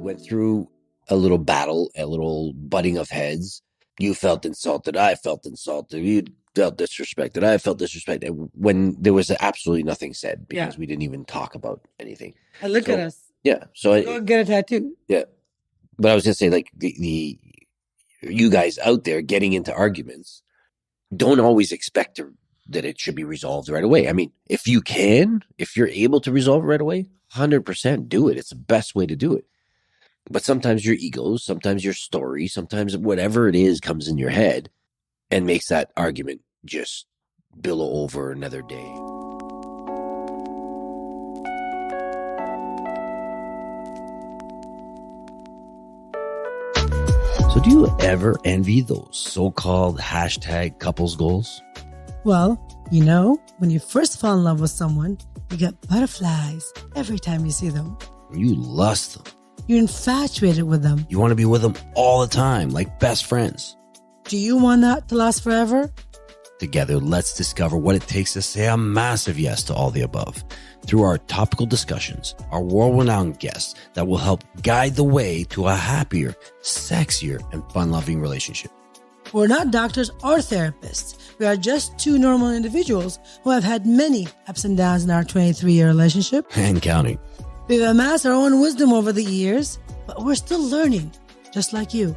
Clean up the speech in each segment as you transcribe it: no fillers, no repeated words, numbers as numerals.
went through a little battle, a little butting of heads. You felt insulted. I felt insulted. You felt disrespected. I felt disrespected. When there was absolutely nothing said because we didn't even talk about anything. And look at us. Yeah. So go get a tattoo. Yeah. But I was going to say, like, the you guys out there getting into arguments, don't always expect that it should be resolved right away. I mean, if you're able to resolve it right away, 100% do it. It's the best way to do it. But sometimes your egos, sometimes your story, sometimes whatever it is comes in your head and makes that argument just billow over another day. So do you ever envy those so-called hashtag couples goals? Well, when you first fall in love with someone, you get butterflies every time you see them. You lust them. You're infatuated with them. You want to be with them all the time, like best friends. Do you want that to last forever? Together, let's discover what it takes to say a massive yes to all the above through our topical discussions, our world-renowned guests that will help guide the way to a happier, sexier, and fun-loving relationship. We're not doctors or therapists. We are just two normal individuals who have had many ups and downs in our 23-year relationship. And counting. We've amassed our own wisdom over the years, but we're still learning, just like you.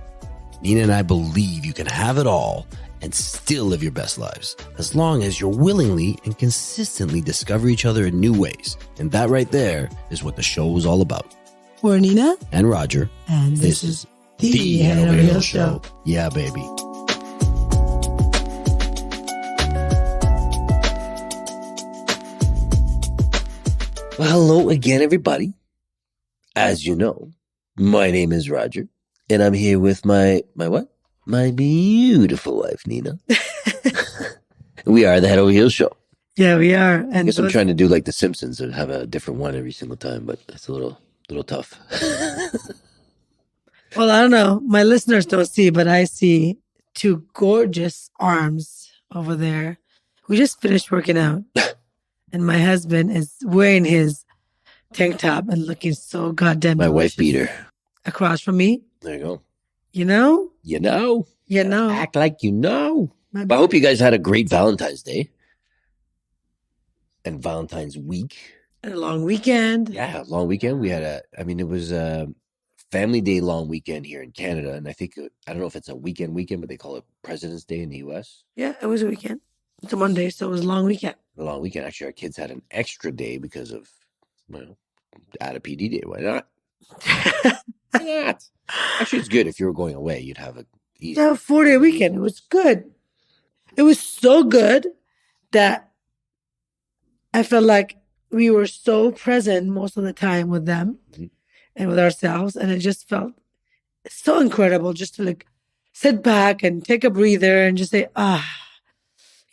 Nina and I believe you can have it all and still live your best lives, as long as you're willingly and consistently discover each other in new ways. And that right there is what the show is all about. We're Nina. And Roger. And this is the Head Over Heels Show. Yeah, baby. Well, hello again, everybody. As you know, my name is Roger, and I'm here with my what? My beautiful wife, Nina. We are the Head Over Heels Show. Yeah, we are. And I guess I'm trying to do like The Simpsons and have a different one every single time, but it's a little tough. Well, I don't know. My listeners don't see, but I see two gorgeous arms over there. We just finished working out. And my husband is wearing his tank top and looking so goddamn My wife beater. Across from me. There you go. You know? You know. You know. Act like you know. But I hope you guys had a great Valentine's Day. And Valentine's week. And a long weekend. Yeah, long weekend. We had it was a Family Day long weekend here in Canada. And I don't know if it's a weekend, but they call it President's Day in the U.S. Yeah, it was a weekend. It's a Monday, so it was a long weekend. A long weekend. Actually, our kids had an extra day because of, add a PD day. Why not? Why not? Actually, it's good. If you were going away, you'd have a 4-day weekend. It was good. It was so good that I felt like we were so present most of the time with them and with ourselves. And it just felt so incredible just to sit back and take a breather and just say,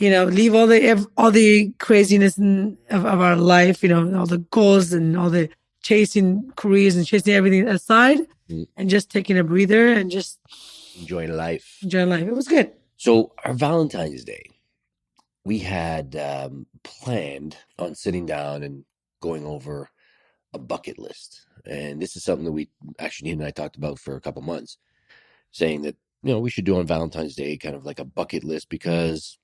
leave all the craziness of our life, all the goals and all the chasing careers and chasing everything aside and just taking a breather and just enjoying life. It was good. So our Valentine's Day, we had planned on sitting down and going over a bucket list. And this is something that we actually, Nina and I talked about for a couple months, saying that, we should do on Valentine's Day kind of like a bucket list because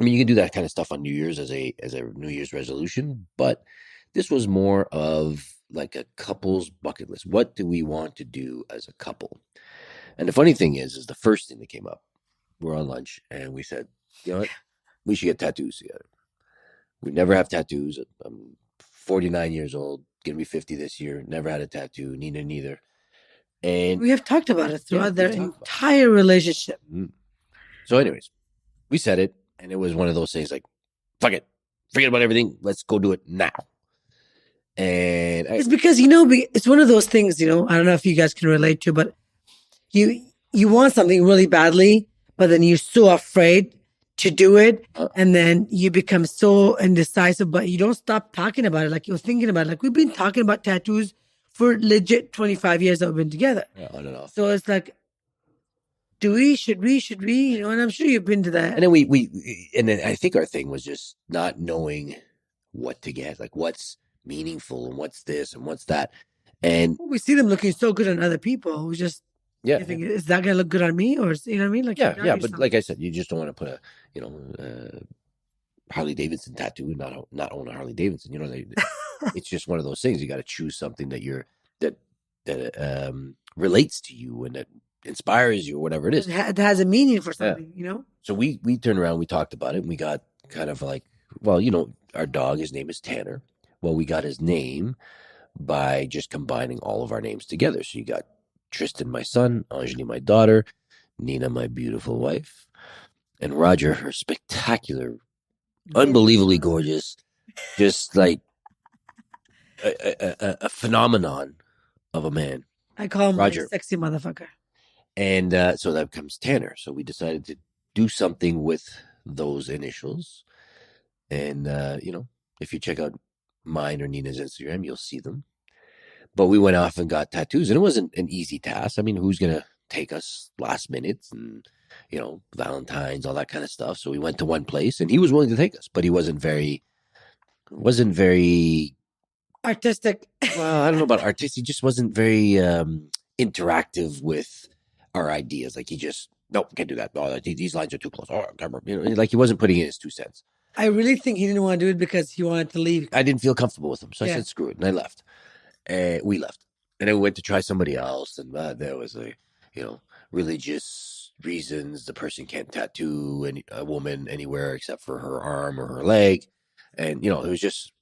you can do that kind of stuff on New Year's as a New Year's resolution, but this was more of like a couple's bucket list. What do we want to do as a couple? And the funny thing is the first thing that came up, we're on lunch and we said, you know what? We should get tattoos together. We never have tattoos. I'm 49 years old, going to be 50 this year. Never had a tattoo. Nina neither. And we have talked about it throughout their entire relationship. So anyways, we said it. And it was one of those things like, fuck it, forget about everything. Let's go do it now. And it's because, it's one of those things, I don't know if you guys can relate to, but you want something really badly, but then you're so afraid to do it. And then you become so indecisive, but you don't stop talking about it. Like you're thinking about it. Like we've been talking about tattoos for legit 25 years that we've been together. Yeah, I don't know. So it's like, should we, and I'm sure you've been to that. And then and then I think our thing was just not knowing what to get, like what's meaningful and what's this and what's that. And We see them looking so good on other people. We just yeah, you yeah, think, is that gonna look good on me, or you know what I mean? Like you yeah, doubt yeah. But yourself. like I said, you just don't want to put a, you know, Harley Davidson tattoo and not own a Harley Davidson. You know, it's just one of those things. You got to choose something that that relates to you and that inspires you or whatever it is. It has a meaning for Yeah. something, you know. So we turned around, we talked about it, and we got kind of like, well, our dog, his name is Tanner. Well, we got his name by just combining all of our names together. So you got Tristan, my son, Anjali, my daughter, Nina, my beautiful wife, and Roger, her spectacular, unbelievably gorgeous, just like a phenomenon of a man, I call him my Roger. sexy motherfucker. And so that becomes Tanner. So we decided to do something with those initials. And, if you check out mine or Nina's Instagram, you'll see them. But we went off and got tattoos, and it wasn't an easy task. I mean, who's going to take us last minute and, Valentine's, all that kind of stuff. So we went to one place, and he was willing to take us, but he wasn't very Artistic. well, I don't know about artistic. He just wasn't very interactive with our ideas. Like he just, no, can't do that. Oh, these lines are too close. Oh, like he wasn't putting in his 2 cents. I really think he didn't want to do it because he wanted to leave. I didn't feel comfortable with him, so I Yeah. said screw it, and I left. We left, and then we went to try somebody else, and there was religious reasons the person can't tattoo a woman anywhere except for her arm or her leg, and it was just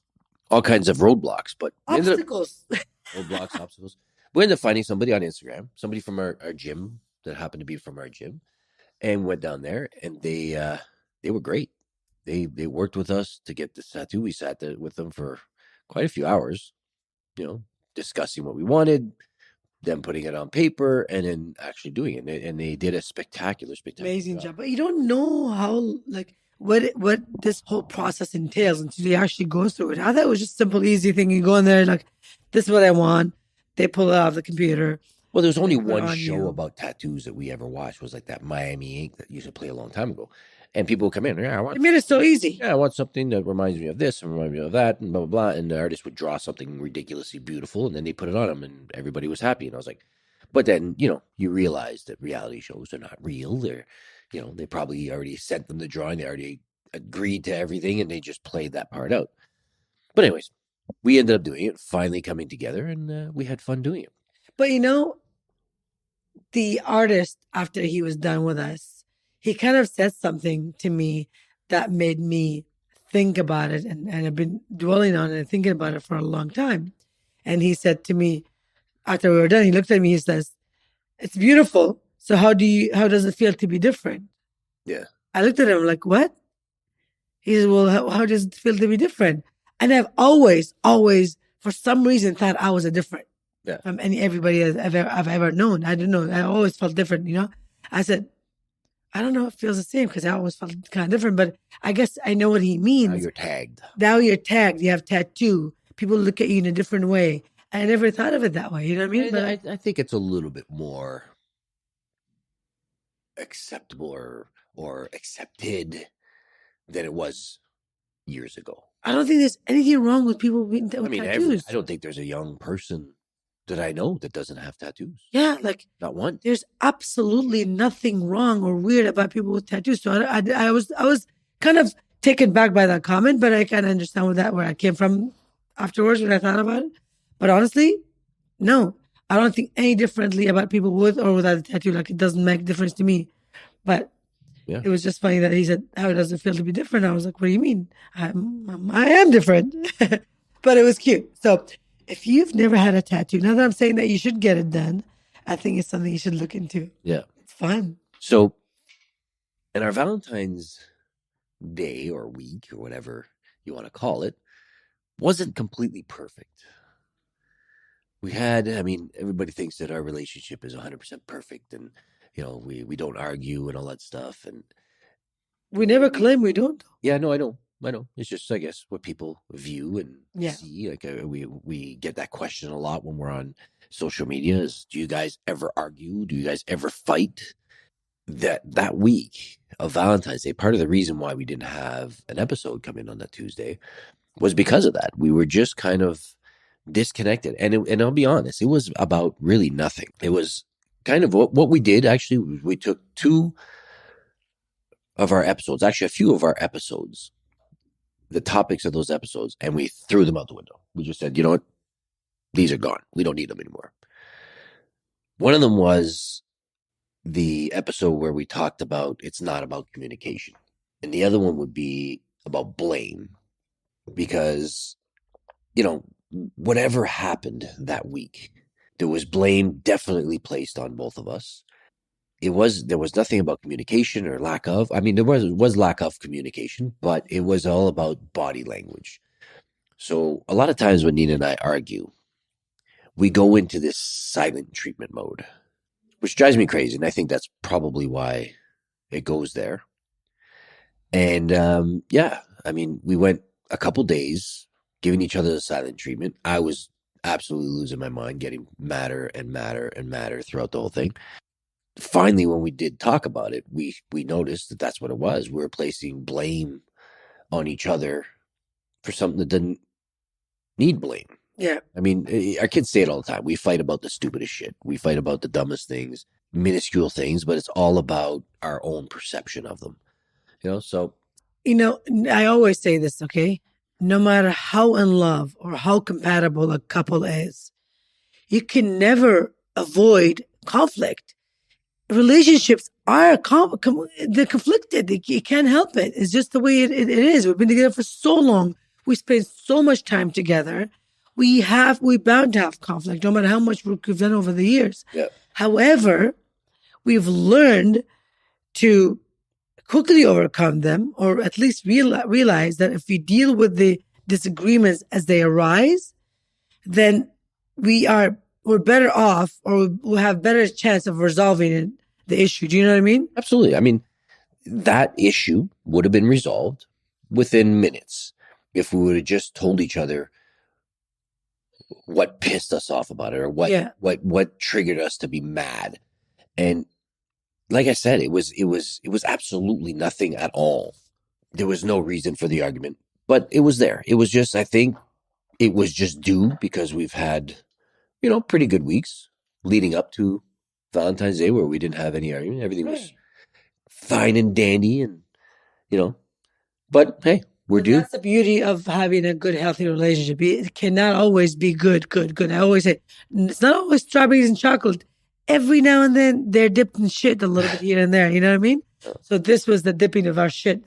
all kinds of roadblocks. But Obstacles. roadblocks, obstacles. We ended up finding somebody on Instagram, somebody from our gym that happened to be from our gym, and went down there, and they were great. They worked with us to get this tattoo. We sat there with them for quite a few hours, discussing what we wanted, them putting it on paper, and then actually doing it. And they did a spectacular Amazing job. But you don't know how what this whole process entails until you actually go through it. I thought it was just a simple, easy thing. You go in there like, this is what I want. They pull it off the computer. Well, there was only They put it one on show you. about tattoos that we ever watched. Was like that Miami Ink that used to play a long time ago, and people would come in. Yeah, I They want. made it so easy. Yeah, I want something that reminds me of this and reminds me of that, and blah blah blah. And the artist would draw something ridiculously beautiful, and then they put it on them, and everybody was happy. And I was like, but then you realize that reality shows are not real. They probably already sent them the drawing. They already agreed to everything, and they just played that part out. But anyways, we ended up doing it, finally coming together, and we had fun doing it. But the artist, after he was done with us, he kind of said something to me that made me think about it. And I've been dwelling on it and thinking about it for a long time. And he said to me, after we were done, he looked at me, he says, "It's beautiful. So how does it feel to be different?" Yeah. I looked at him like, "What?" He said, "Well, how does it feel to be different?" And I've always, for some reason, thought I was a different from everybody I've ever known. I don't know. I always felt different, I said, "I don't know. It feels the same because I always felt kind of different, but I guess I know what he means." Now you're tagged. Now you're tagged. You have tattoo. People look at you in a different way. I never thought of it that way. You know what I mean? But I think it's a little bit more acceptable or accepted than it was years ago. I don't think there's anything wrong with people with tattoos. I don't think there's a young person that I know that doesn't have tattoos. Yeah, like not one. There's absolutely nothing wrong or weird about people with tattoos. So I was kind of taken back by that comment, but I kind of understand where I came from afterwards when I thought about it. But honestly, no, I don't think any differently about people with or without a tattoo. Like it doesn't make a difference to me. But Yeah. it was just funny that he said, "How does it feel to be different?" I was like, "What do you mean? I am different." But it was cute. So if you've never had a tattoo, now that I'm saying that you should get it done, I think it's something you should look into. Yeah. It's fun. So, in our Valentine's Day or week or whatever you want to call it, wasn't completely perfect. We had, everybody thinks that our relationship is 100% perfect and, we don't argue and all that stuff. And we never claim we don't. Yeah, no, I know. It's just, I guess, what people view and see. Like we get that question a lot when we're on social media is, do you guys ever argue? Do you guys ever fight? That week of Valentine's Day, part of the reason why we didn't have an episode come in on that Tuesday was because of that. We were just kind of disconnected. And I'll be honest, it was about really nothing. It was kind of what we did. Actually, we took two of our episodes, actually a few of our episodes, the topics of those episodes, and we threw them out the window. We just said, you know what? These are gone. We don't need them anymore. One of them was the episode where we talked about it's not about communication. And the other one would be about blame. Because, you know, whatever happened that week, there was blame definitely placed on both of us. There was nothing about communication or lack of. I mean, there was lack of communication, but it was all about body language. So a lot of times when Nina and I argue, we go into this silent treatment mode, which drives me crazy. And I think that's probably why it goes there. And yeah, I mean, we went a couple days giving each other the silent treatment. I was absolutely losing my mind, getting madder and madder and madder throughout the whole thing. Finally, when we did talk about it, we noticed that that's what it was. We were placing blame on each other for something that didn't need blame. Yeah. I mean, our kids say it all the time. We fight about the stupidest shit. We fight about the dumbest things, minuscule things, but it's all about our own perception of them. You know, so. You know, I always say this, okay? No matter how in love or how compatible a couple is, you can never avoid conflict. Relationships are they're conflicted. You can't help it. It's just the way it is. We've been together for so long. We spend so much time together. We bound to have conflict, no matter how much work we've done over the years. Yeah. However, we've learned to quickly overcome them, or at least realize that if we deal with the disagreements as they arise, then we're better off, or we'll have better chance of resolving the issue. Do you know what I mean? Absolutely. I mean, that issue would have been resolved within minutes if we would have just told each other what pissed us off about it, or what triggered us to be mad. And like I said, it was absolutely nothing at all. There was no reason for the argument, but it was there. It was just, I think it was just due because we've had, you know, pretty good weeks leading up to Valentine's Day where we didn't have any argument. Everything was fine and dandy, and, you know, but hey, we're due. That's the beauty of having a good, healthy relationship. It cannot always be good. I always say, it's not always strawberries and chocolate. Every now and then, they're dipped in shit a little bit here and there. You know what I mean? So this was the dipping of our shit.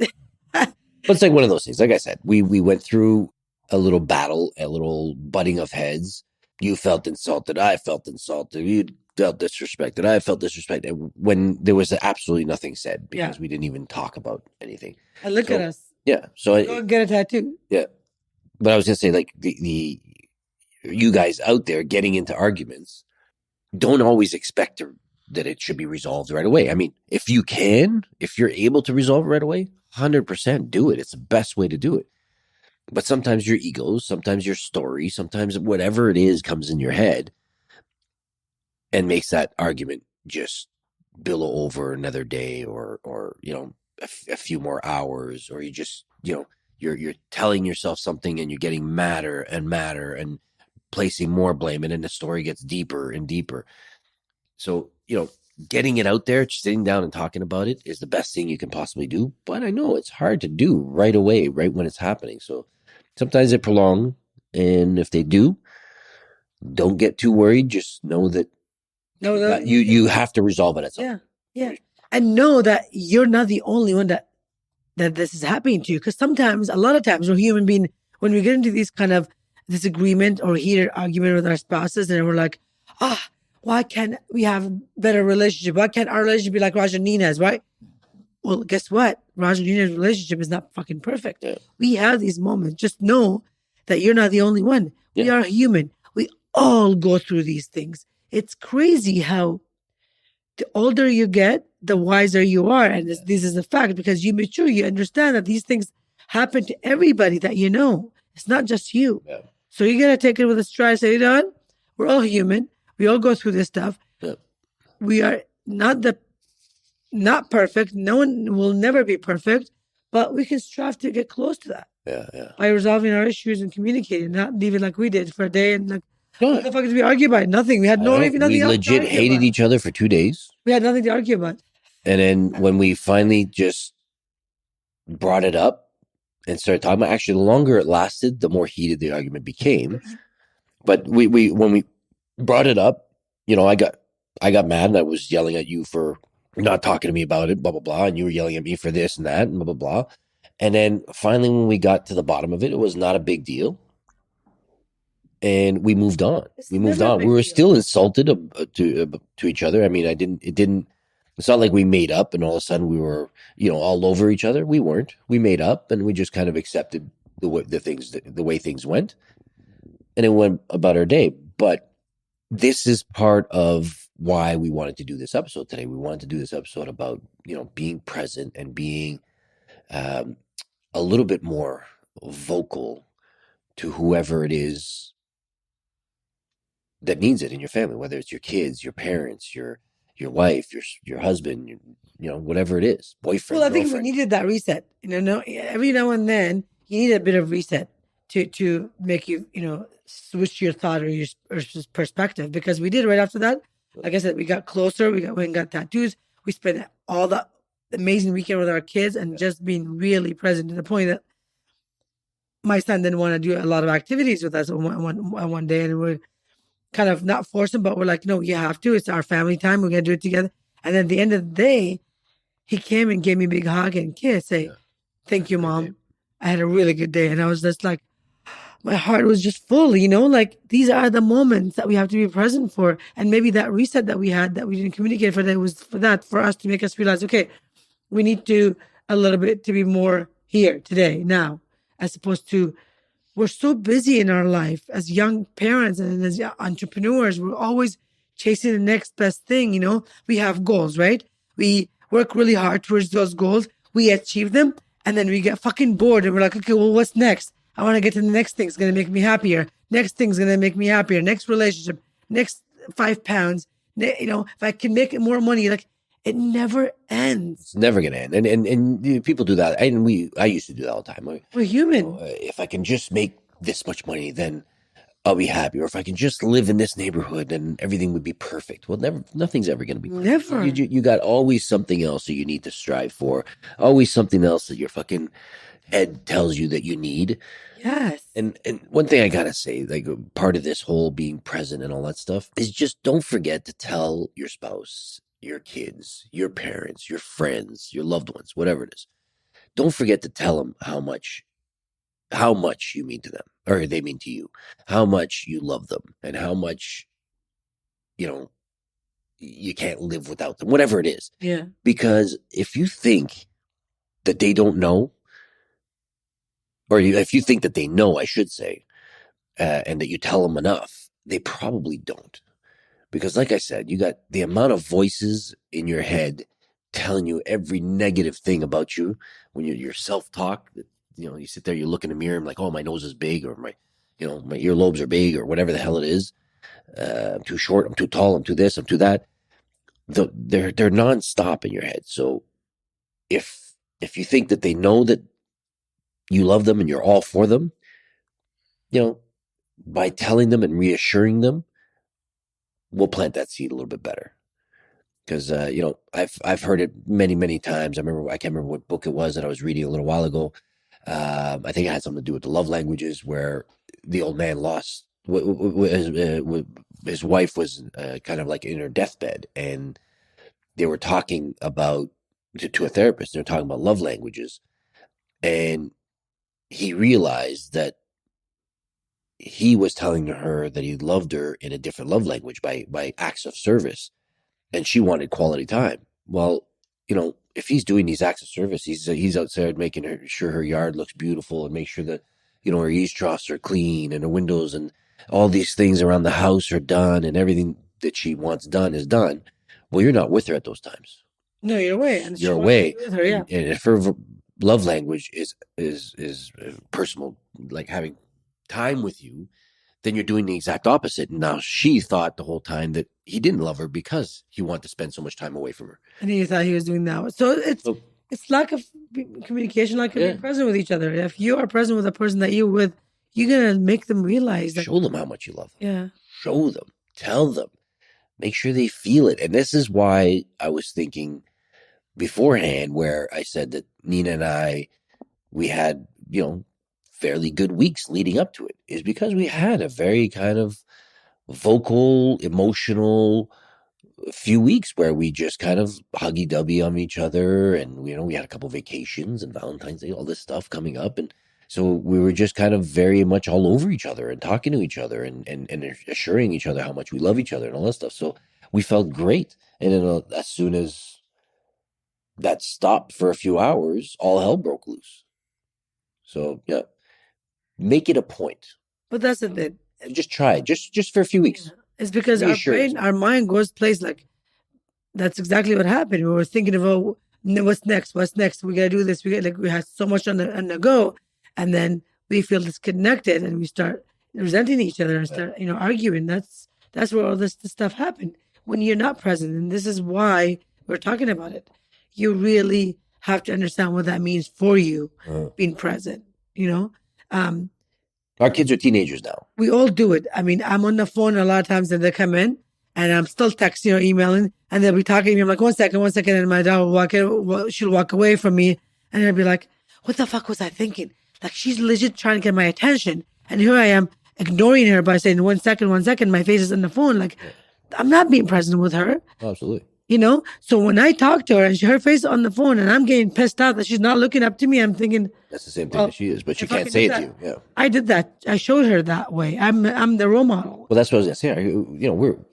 But it's like one of those things. Like I said, we went through a little battle, a little butting of heads. You felt insulted. I felt insulted. You felt disrespected. I felt disrespected. When there was absolutely nothing said because we didn't even talk about anything. And look at us. Yeah. So go and get a tattoo. Yeah. But I was going to say, like, the you guys out there getting into arguments, don't always expect that it should be resolved right away. I mean, if you're able to resolve it right away, 100% do it. It's the best way to do it. But sometimes your egos, sometimes your story, sometimes whatever it is comes in your head and makes that argument just billow over another day, or you know, a few more hours, or you just, you know, you're telling yourself something and you're getting madder and madder and placing more blame, and then the story gets deeper and deeper. So, you know, getting it out there, sitting down and talking about it is the best thing you can possibly do. But I know it's hard to do right away, right when it's happening. So sometimes they prolong, and if they do, don't get too worried. Just know that you have to resolve it at some point. Yeah. And know that you're not the only one that this is happening to you. Because a lot of times, we're human beings, when we get into these kind of disagreement or heated argument with our spouses, and we're like, why can't we have a better relationship? Why can't our relationship be like Raj and Nina's, right? Well, guess what? Raj and Nina's relationship is not fucking perfect. Yeah. We have these moments. Just know that you're not the only one. Yeah. We are human. We all go through these things. It's crazy how the older you get, the wiser you are. And this is a fact, because you mature, you understand that these things happen to everybody that you know. It's not just you. Yeah. So you got to take it with a stride. Say, you know what? We're all human. We all go through this stuff. Yeah. We are not perfect. No one will never be perfect, but we can strive to get close to that. Yeah, yeah. by resolving our issues and communicating, not leaving like we did for a day and like, what No, the fuck did we argue about? Nothing. We had I no know. even We nothing else to legit argue hated about. each other for 2 days. We had nothing to argue about. And then when we finally just brought it up and started talking about, actually, the longer it lasted, the more heated the argument became. But we when we brought it up, I got mad and I was yelling at you for not talking to me about it, blah blah blah, and you were yelling at me for this and that, and blah blah blah. And then finally, when we got to the bottom of it, it was not a big deal, and we moved on. It's We moved never a on. We big were deal. still insulted to each other. I mean, I didn't. It didn't. It's not like we made up and all of a sudden we were, all over each other. We weren't. We made up and we just kind of accepted the way things went, and it went about our day. But this is part of why we wanted to do this episode today. We wanted to do this episode about, being present and being um, a little bit more vocal to whoever it is that needs it in your family, whether it's your kids, your parents, your wife, your husband, whatever it is, Well, boyfriend, I think we girlfriend. needed that reset. Every now and then you need a bit of reset to make you, switch your thought or perspective. Because we did right after that. Like I said, we got closer. Went and got tattoos. We spent all the amazing weekend with our kids and just being really present to the point that my son didn't want to do a lot of activities with us on one day, and we're kind of not forcing, but we're like, no, you have to. It's our family time. We're gonna do it together. And then at the end of the day, he came and gave me a big hug and kiss. Say, Yeah. thank you, Great day. mom. I had a really good day, and I was just like, my heart was just full. Like these are the moments that we have to be present for, and maybe that reset that we had that we didn't communicate for that was for us to make us realize, okay, we need to a little bit to be more here today now, as opposed to we're so busy in our life as young parents and as entrepreneurs. We're always chasing the next best thing. We have goals, right? We work really hard towards those goals. We achieve them, and then we get fucking bored, and we're like, okay, well, what's next? I want to get to the next thing. It's gonna make me happier. Next thing's gonna make me happier. Next relationship. Next 5 pounds. If I can make more money, like it never ends. It's never going to end. And people do that. And I used to do that all the time. We're human. If I can just make this much money, then I'll be happy. Or if I can just live in this neighborhood, then everything would be perfect. Well, nothing's ever going to be perfect. Never. You got always something else that you need to strive for. Always something else that your fucking head tells you that you need. Yes. And one thing I gotta say, like part of this whole being present and all that stuff is just don't forget to tell your spouse, your kids, your parents, your friends, your loved ones, whatever it is. Don't forget to tell them how much you mean to them or they mean to you, how much you love them, and how much you know you can't live without them, whatever it is. Yeah. Because if you think that they don't know, or if you think that they know, I should say, and that you tell them enough, they probably don't. Because, like I said, you got the amount of voices in your head telling you every negative thing about you when your self talk. You sit there, you look in the mirror, and like, oh, my nose is big, or my earlobes are big, or whatever the hell it is. I'm too short. I'm too tall. I'm too this. I'm too that. They're nonstop in your head. So if you think that they know that you love them and you're all for them, by telling them and reassuring them, we'll plant that seed a little bit better. Because I've heard it many times. I can't remember what book it was that I was reading a little while ago. I think it had something to do with the love languages, where the old man lost his wife was kind of like in her deathbed, and they were talking about to a therapist. They were talking about love languages, and he realized that he was telling her that he loved her in a different love language by acts of service, and she wanted quality time. Well, if he's doing these acts of service, he's outside making sure her yard looks beautiful and make sure that her eaves troughs are clean and her windows and all these things around the house are done and everything that she wants done is done. Well, you're not with her at those times. No, you're away, and You're away, with her, yeah. and if her love language is personal, like having time with you, then you're doing the exact opposite. And now she thought the whole time that he didn't love her because he wanted to spend so much time away from her. And he thought he was doing that. So it's lack of communication, lack of Yeah. being present with each other. If you are present with a person that you're with, you're gonna make them realize that. Show them how much you love them. Yeah. Show them. Tell them. Make sure they feel it. And this is why I was thinking beforehand, where I said that Nina and I, we had, fairly good weeks leading up to it, is because we had a very kind of vocal, emotional few weeks where we just kind of huggy dubby on each other. And, we had a couple vacations and Valentine's Day, all this stuff coming up. And so we were just kind of very much all over each other and talking to each other and assuring each other how much we love each other and all that stuff. So we felt great. And then as soon as that stopped for a few hours, all hell broke loose. So yeah, make it a point. But that's the thing. Just try it, just for a few weeks. It's because our brain, our mind goes place like that's exactly what happened. We were thinking of, oh, what's next? What's next? We gotta do this. We had so much on the go, and then we feel disconnected, and we start resenting each other and start arguing. That's where all this stuff happened when you're not present, and this is why we're talking about it. You really have to understand what that means for you, being present. Our kids are teenagers now. We all do it. I mean, I'm on the phone a lot of times and they come in and I'm still texting or emailing and they'll be talking to me. I'm like, 1 second. And my dog will she'll walk away from me and I'll be like, what the fuck was I thinking? Like she's legit trying to get my attention. And here I am ignoring her by saying 1 second. My face is on the phone. Like I'm not being present with her. Absolutely. So when I talk to her and her face on the phone and I'm getting pissed out that she's not looking up to me, I'm thinking that's the same thing that she is, but she can't say it to you. Yeah, I did that. I showed her that way. I'm the role model. Well, that's what I was gonna say.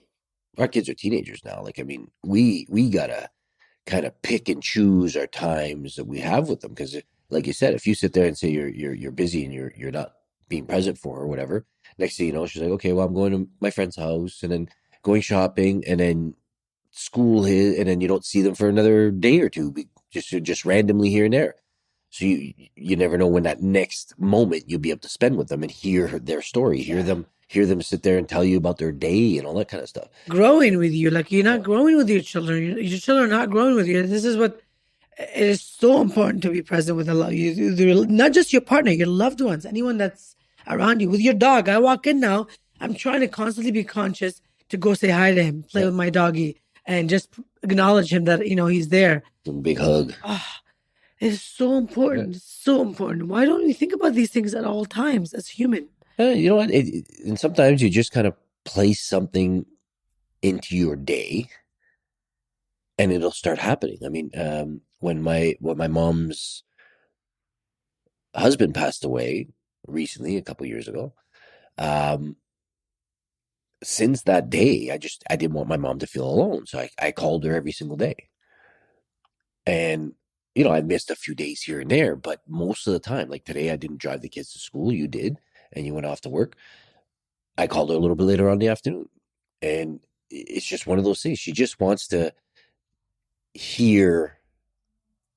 Our kids are teenagers now. Like, I mean, we gotta kind of pick and choose our times that we have with them because, like you said, if you sit there and say you're busy and you're not being present for her or whatever, next thing you know, she's like, okay, well, I'm going to my friend's house and then going shopping and then school hit, and then you don't see them for another day or two, just randomly here and there. So you never know when that next moment you'll be able to spend with them and hear their story, hear them sit there and tell you about their day and all that kind of stuff. Growing with you, like you're not growing with your children. Your children are not growing with you. This is what it is so important to be present with not just your partner, your loved ones, anyone that's around you. With your dog, I walk in now. I'm trying to constantly be conscious to go say hi to him, play with my doggy, and just acknowledge him that he's there. A big hug. It's so important. It's so important. Why don't we think about these things at all times as human? You know what? And sometimes you just kind of place something into your day, and it'll start happening. I mean, when my mom's husband passed away recently, a couple years ago, since that day, I didn't want my mom to feel alone, so I called her every single day, and I missed a few days here and there, but most of the time, like today, I didn't drive the kids to school. You did, and you went off to work. I called her a little bit later on in the afternoon, and it's just one of those things. She just wants to hear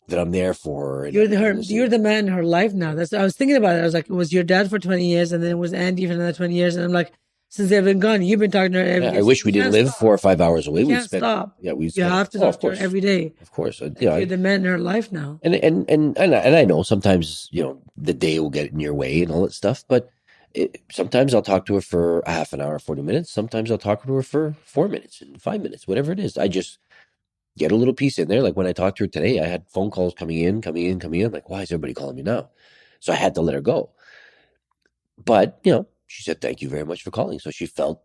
that I'm there for her. You're the man in her life now. I was thinking about it. I was like, it was your dad for 20 years, and then it was Andy for another 20 years, and I'm like, since they've been gone, you've been talking to her every day. I wish we didn't live 4 or 5 hours away. You can't stop. Yeah, you have to talk to her every day. Of course, you're the man in her life now. And I know sometimes the day will get in your way and all that stuff, but sometimes I'll talk to her for a half an hour, 40 minutes. Sometimes I'll talk to her for 4 minutes and 5 minutes, whatever it is. I just get a little piece in there. Like when I talked to her today, I had phone calls coming in. I'm like, why is everybody calling me now? So I had to let her go. But she said, thank you very much for calling. So she felt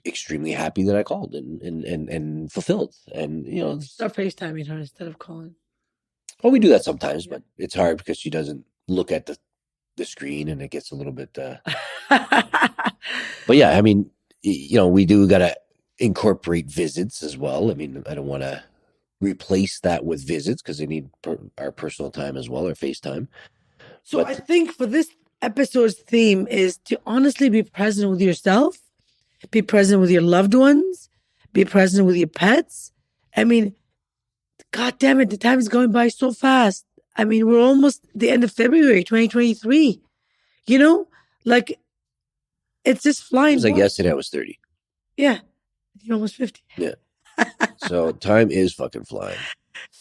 extremely happy that I called and fulfilled. And start FaceTiming her instead of calling. Well, we do that sometimes, but it's hard because she doesn't look at the screen and it gets a little bit but yeah, I mean, we do gotta incorporate visits as well. I mean, I don't want to replace that with visits because they need our personal time as well, or FaceTime. So I think for this episode's theme is to honestly be present with yourself, be present with your loved ones, be present with your pets. I mean, God damn it, the time is going by so fast. I mean, we're almost the end of February 2023. Like it's just flying. It was like yesterday I was 30. Yeah. You're almost 50. Yeah. So time is fucking flying.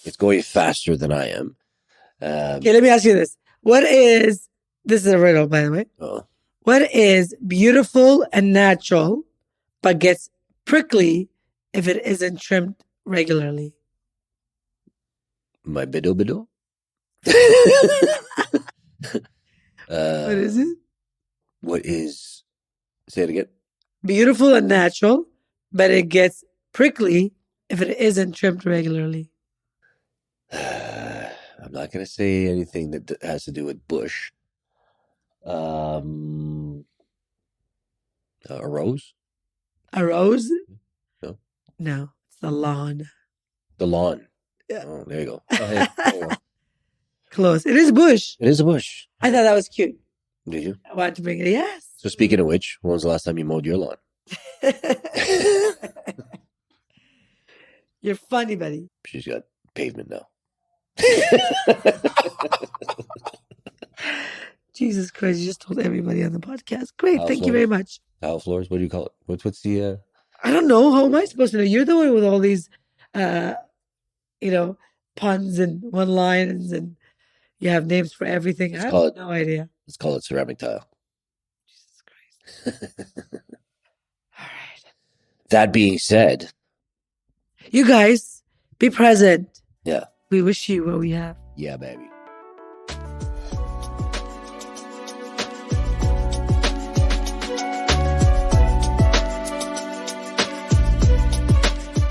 It's going faster than I am. Okay, let me ask you this. This is a riddle, by the way. What is beautiful and natural, but gets prickly if it isn't trimmed regularly? My biddle. What is it? Say it again. Beautiful and natural, but it gets prickly if it isn't trimmed regularly. I'm not going to say anything that has to do with bush. A rose? A rose? No. No, it's the lawn. The lawn. Yeah. Oh, there you go. Oh, hey, there you go. Close. It is bush. It is a bush. I thought that was cute. Did you? I wanted to bring it. Yes. So speaking of which, when was the last time you mowed your lawn? You're funny, buddy. She's got pavement now. Jesus Christ, you just told everybody on the podcast. Great, thank you very much. Tile floors, what do you call it? What's the I don't know. How am I supposed to know? You're the one with all these puns and one-liners, and you have names for everything. I have no idea. Let's call it ceramic tile. Jesus Christ. All right. That being said, you guys, be present. Yeah. We wish you what we have. Yeah, baby.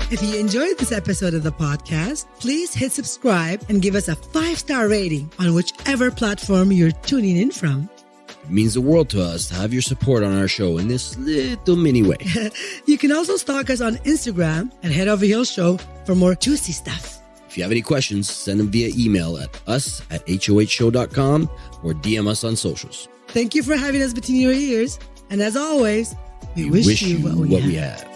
If you enjoyed this episode of the podcast, please hit subscribe and give us a 5-star rating on whichever platform you're tuning in from. It means the world to us to have your support on our show in this little mini way. You can also stalk us on Instagram at Head Over Heels Show for more juicy stuff. If you have any questions, send them via email at us@hohshow.com or DM us on socials. Thank you for having us between your ears. And as always, we wish you what we have.